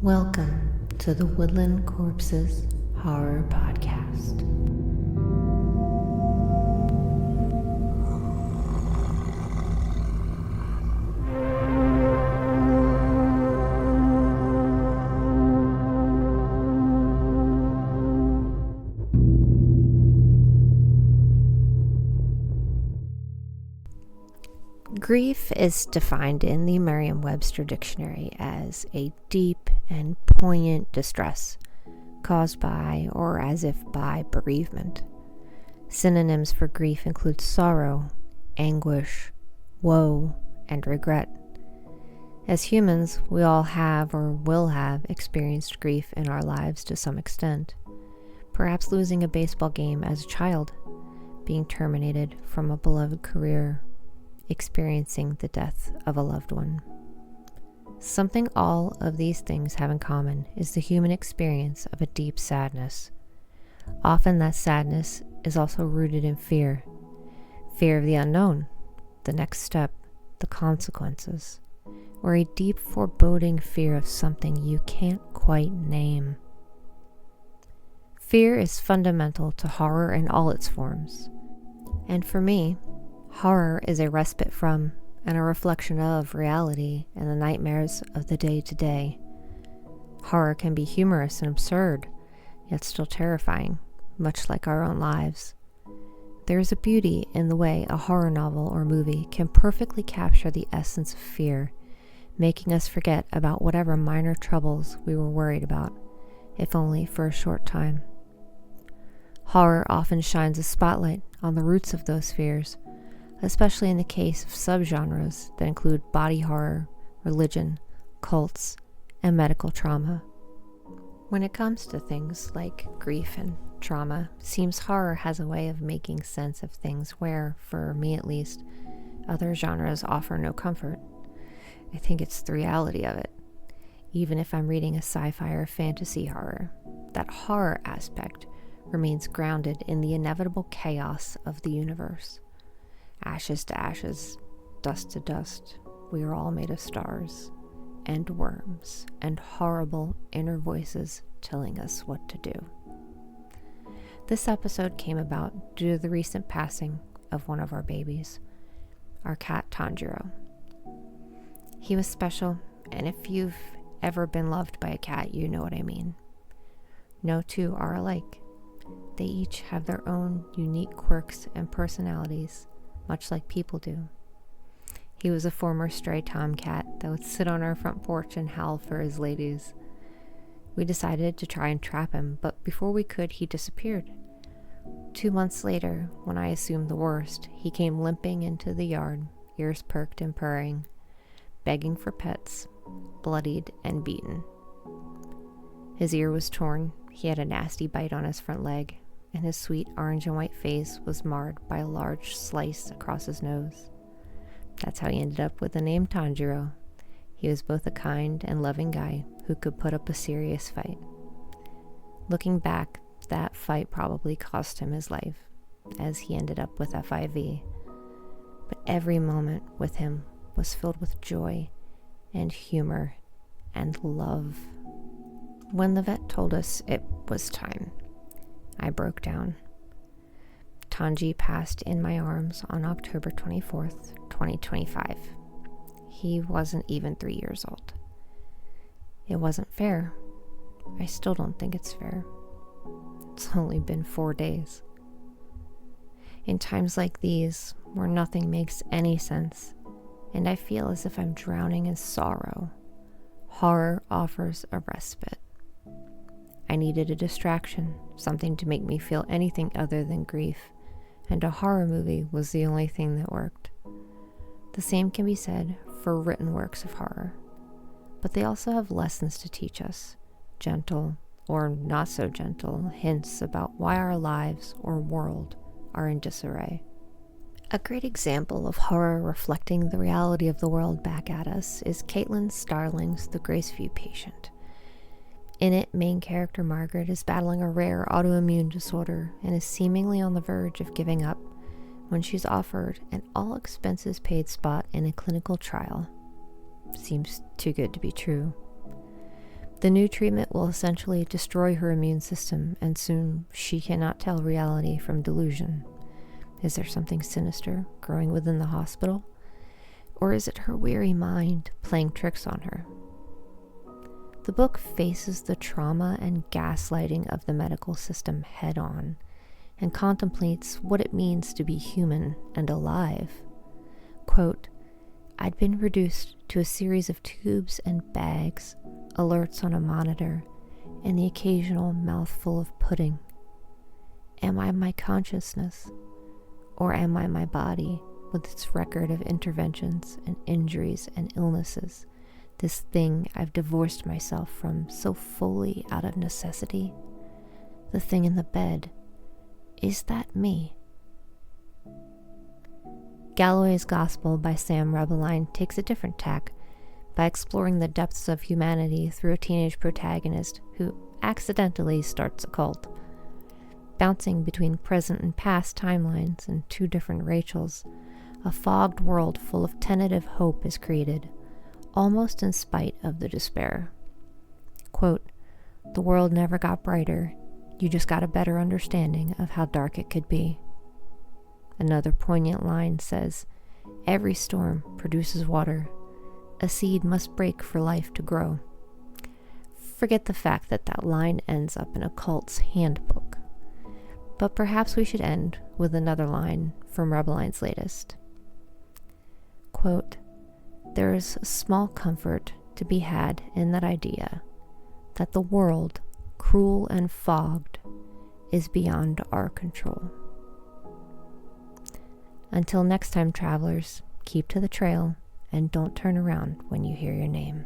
Welcome to the Woodland Corpses Horror Podcast. Grief is defined in the Merriam-Webster dictionary as a deep and poignant distress caused by or as if by bereavement. Synonyms for grief include sorrow, anguish, woe, and regret. As humans, we all have or will have experienced grief in our lives to some extent. Perhaps losing a baseball game as a child, being terminated from a beloved career, experiencing the death of a loved one. Something all of these things have in common is the human experience of a deep sadness. Often that sadness is also rooted in fear. Fear of the unknown, the next step, the consequences, or a deep foreboding fear of something you can't quite name. Fear is fundamental to horror in all its forms. And for me, horror is a respite from and a reflection of reality and the nightmares of the day-to-day. Horror can be humorous and absurd, yet still terrifying, much like our own lives. There is a beauty in the way a horror novel or movie can perfectly capture the essence of fear, making us forget about whatever minor troubles we were worried about, if only for a short time. Horror often shines a spotlight on the roots of those fears, especially in the case of subgenres that include body horror, religion, cults, and medical trauma. When it comes to things like grief and trauma, it seems horror has a way of making sense of things where, for me at least, other genres offer no comfort. I think it's the reality of it. Even if I'm reading a sci-fi or fantasy horror, that horror aspect remains grounded in the inevitable chaos of the universe. Ashes to ashes, dust to dust, we are all made of stars, and worms, and horrible inner voices telling us what to do. This episode came about due to the recent passing of one of our babies, our cat Tanjiro. He was special, and if you've ever been loved by a cat, you know what I mean. No two are alike. They each have their own unique quirks and personalities, much like people do. He was a former stray tomcat that would sit on our front porch and howl for his ladies. We decided to try and trap him, but before we could, he disappeared. 2 months later, when I assumed the worst, he came limping into the yard, ears perked and purring, begging for pets, bloodied and beaten. His ear was torn, he had a nasty bite on his front leg, and his sweet orange and white face was marred by a large slice across his nose. That's how he ended up with the name Tanjiro. He was both a kind and loving guy who could put up a serious fight. Looking back, that fight probably cost him his life, as he ended up with FIV. But every moment with him was filled with joy and humor and love. When the vet told us it was time, I broke down. Tanji passed in my arms on October 24th, 2025. He wasn't even 3 years old. It wasn't fair. I still don't think it's fair. It's only been 4 days. In times like these, where nothing makes any sense, and I feel as if I'm drowning in sorrow, horror offers a respite. I needed a distraction, something to make me feel anything other than grief, and a horror movie was the only thing that worked. The same can be said for written works of horror, but they also have lessons to teach us, gentle or not so gentle hints about why our lives or world are in disarray. A great example of horror reflecting the reality of the world back at us is Caitlin Starling's The Graceview Patient. In it, main character Margaret is battling a rare autoimmune disorder and is seemingly on the verge of giving up when she's offered an all-expenses-paid spot in a clinical trial. Seems too good to be true. The new treatment will essentially destroy her immune system, and soon she cannot tell reality from delusion. Is there something sinister growing within the hospital? Or is it her weary mind playing tricks on her? The book faces the trauma and gaslighting of the medical system head on and contemplates what it means to be human and alive. Quote, I'd been reduced to a series of tubes and bags, alerts on a monitor, and the occasional mouthful of pudding. Am I my consciousness, or am I my body with its record of interventions and injuries and illnesses, this thing I've divorced myself from so fully out of necessity? The thing in the bed, is that me? Galloway's Gospel by Sam Rebeline takes a different tack by exploring the depths of humanity through a teenage protagonist who accidentally starts a cult. Bouncing between present and past timelines and two different Rachels, a fogged world full of tentative hope is created, almost in spite of the despair. Quote, the world never got brighter, you just got a better understanding of how dark it could be. Another poignant line says, every storm produces water. A seed must break for life to grow. Forget the fact that that line ends up in a cult's handbook. But perhaps we should end with another line from Rebeline's latest. Quote, there is a small comfort to be had in that idea that the world, cruel and fogged, is beyond our control. Until next time, travelers, keep to the trail and don't turn around when you hear your name.